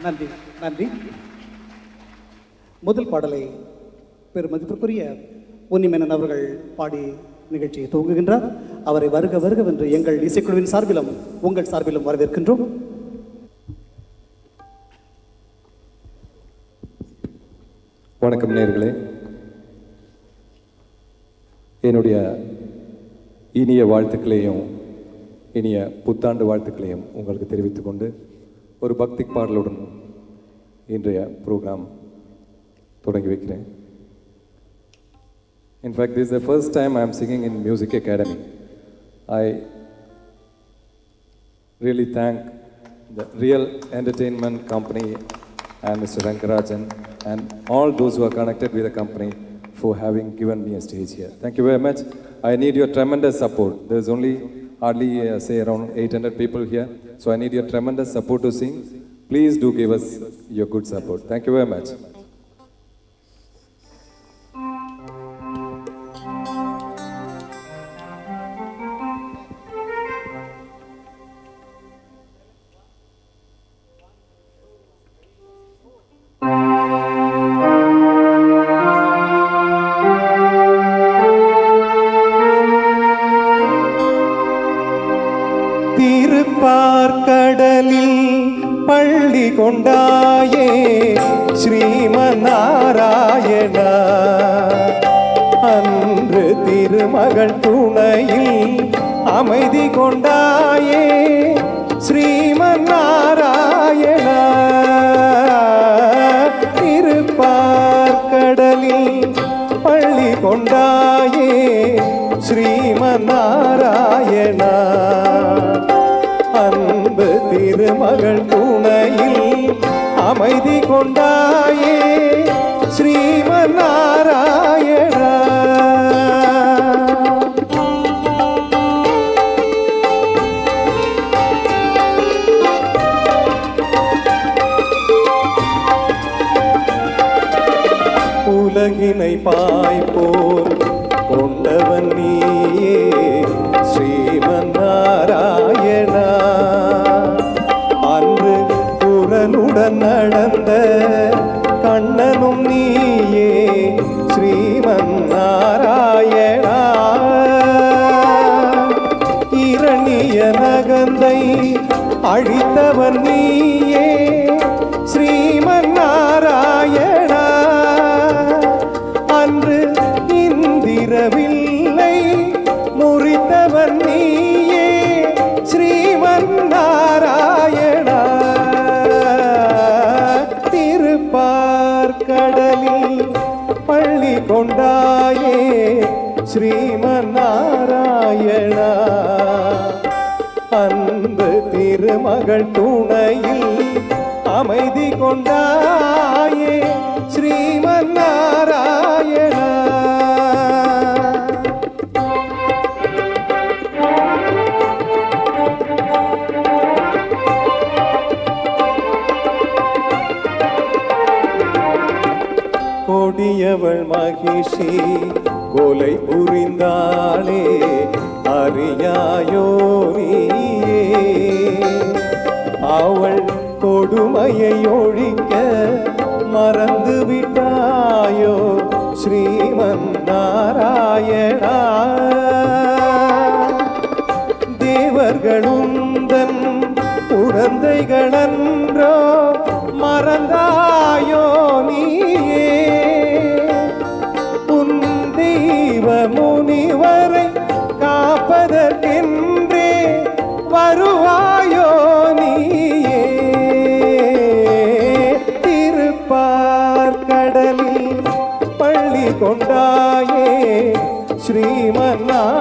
நன்றி நன்றி. முதல் பாடலை பெருமதிப்பிற்குரிய உன்னிமேனன் அவர்கள் பாடி நிகழ்ச்சியை துவங்குகின்றார். அவரை வருக வருகவென்று எங்கள் இசைக்குழுவின் சார்பிலும் உங்கள் சார்பிலும் வரவேற்கின்றோம். வணக்கம் நேயர்களே, என்னுடைய இனிய வாழ்த்துக்களையும் இனிய புத்தாண்டு வாழ்த்துக்களையும் உங்களுக்கு தெரிவித்துக் கொண்டு ஒரு பக்தி பாடலுடன் இன்றைய ப்ரோக்ராம் தொடங்கி வைக்கிறேன். In fact, this is the first time I am singing in Music Academy. I really thank the Real Entertainment Company and Mr. Rankarajan and all those who are connected with the company for having given me a stage here. Thank you very much. I need your tremendous support. There's only hardly say around 800 people here, so I need your tremendous support to sing. Please do give us your good support. Thank you very much. திருப்பார்கடலில் பள்ளி கொண்டாயே ஸ்ரீமநாராயணா, அன்று திருமகள் துணையில் அமைதி கொண்டாயே ஸ்ரீமநாராயணா. திருப்பார்கடலில் பள்ளி கொண்டாயே ஸ்ரீமநாராயணா, அன்பு திருமகள் துணையில் அமைதி கொண்டாயே ஸ்ரீமநாராயணா. உலகினை பாய்போல் கொண்டவன் நீயே ஸ்ரீமநாராயணா, அன்று குரலுடன் நடந்த கண்ணனும் நீயே ஸ்ரீமநாராயணா. இரணிய நகந்தை அழித்தவன் நீயே ஸ்ரீமநாராயணா, அன்று இந்திரவில்லை முறித்தவன் நீயே ஸ்ரீமநாராயணா. திருப்பார்கடலில் பள்ளி கொண்டாயே ஸ்ரீமநாராயணா, அன்பு திருமகள் துணையில் அமைதி கொண்டாயே ஸ்ரீமநாராயணா. கொடியவள் மகிஷி கொலை புரிந்தாளே அறியாயோ நீயே, அவள் கொடுமையை ஒழிக்க மறந்து விட்டாயோ ஸ்ரீமநாராயணா. தேவர்களுந்தன் குழந்தைகளன்றோ மறந்தாயோ நீயே, உன் தெய்வ முனிவரை காப்பதற்கென்றே வருவாயோ நீயே. திருப்பார்கடலில் பள்ளி கொண்டாயே ஸ்ரீமநாராயணா,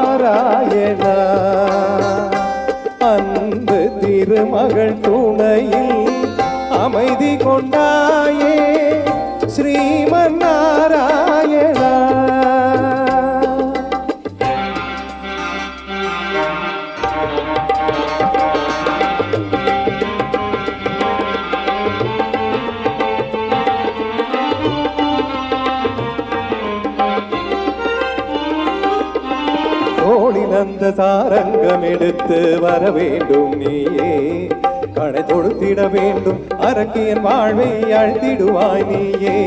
அன்பு திருமகள் துணையில் அமைதி கொண்டாயே ஸ்ரீமநாராயணா. தோளில் அந்த சாரங்கம் எடுத்து வர வேண்டும் நீயே, கடை தொடுத்திட வேண்டும் அரக்கியன் வாழ்வை அழ்த்திடுவாய் நீயே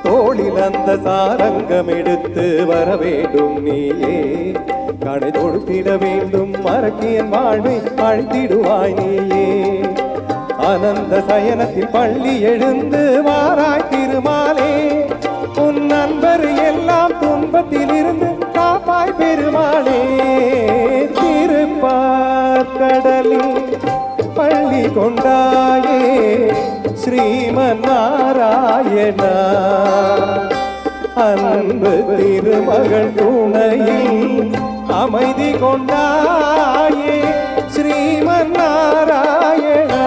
தோளில் அந்த சாரங்கம் எடுத்து வர வேண்டும் நீயே கடை தொடுத்திட வேண்டும் அரக்கியன் வாழ்வை அழ்த்திடுவாய் நீயே அனந்த சயனத்தில் பள்ளி எழுந்து வாராய் திருமாலே உன் நண்பர் எல்லாம் துன்பத்தில் இருந்து காப்பாய் பெருமாளே திருப்பார்கடலில் பள்ளி கொண்டாயே ஸ்ரீமன் நாராயணா அன்பு திருமகள் துணையில் அமைதி கொண்டாயே ஸ்ரீமன் நாராயணா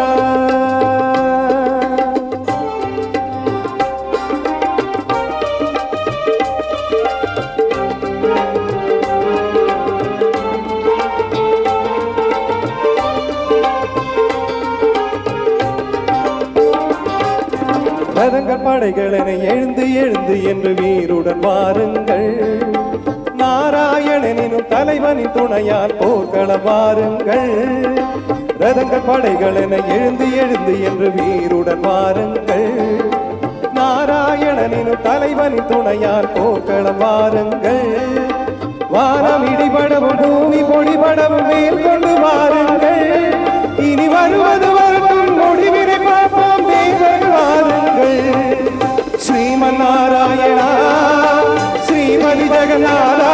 ரதங்கள் படைகள் என எழுந்து எழுந்து என்று வீருடன் வாருங்கள் நாராயணனினும் தலைவனின் துணையால் போர்க்களம் வாருங்கள் ரதங்கள் படைகள் என எழுந்து எழுந்து என்று வீருடன் வாருங்கள் நாராயணனினும் தலைவனின் துணையால் போர்க்களம் வாருங்கள் வானம் இடிபடவும் பூமி பொடிபடவும் மேல் கொண்டு வாருங்கள் இனி வருவது வரட்டும் முடிவினை பார்ப்போம் தேவன் வாருங்கள் ஸ்ரீமன் நாராயணா ஸ்ரீமதி ஜெகநாதா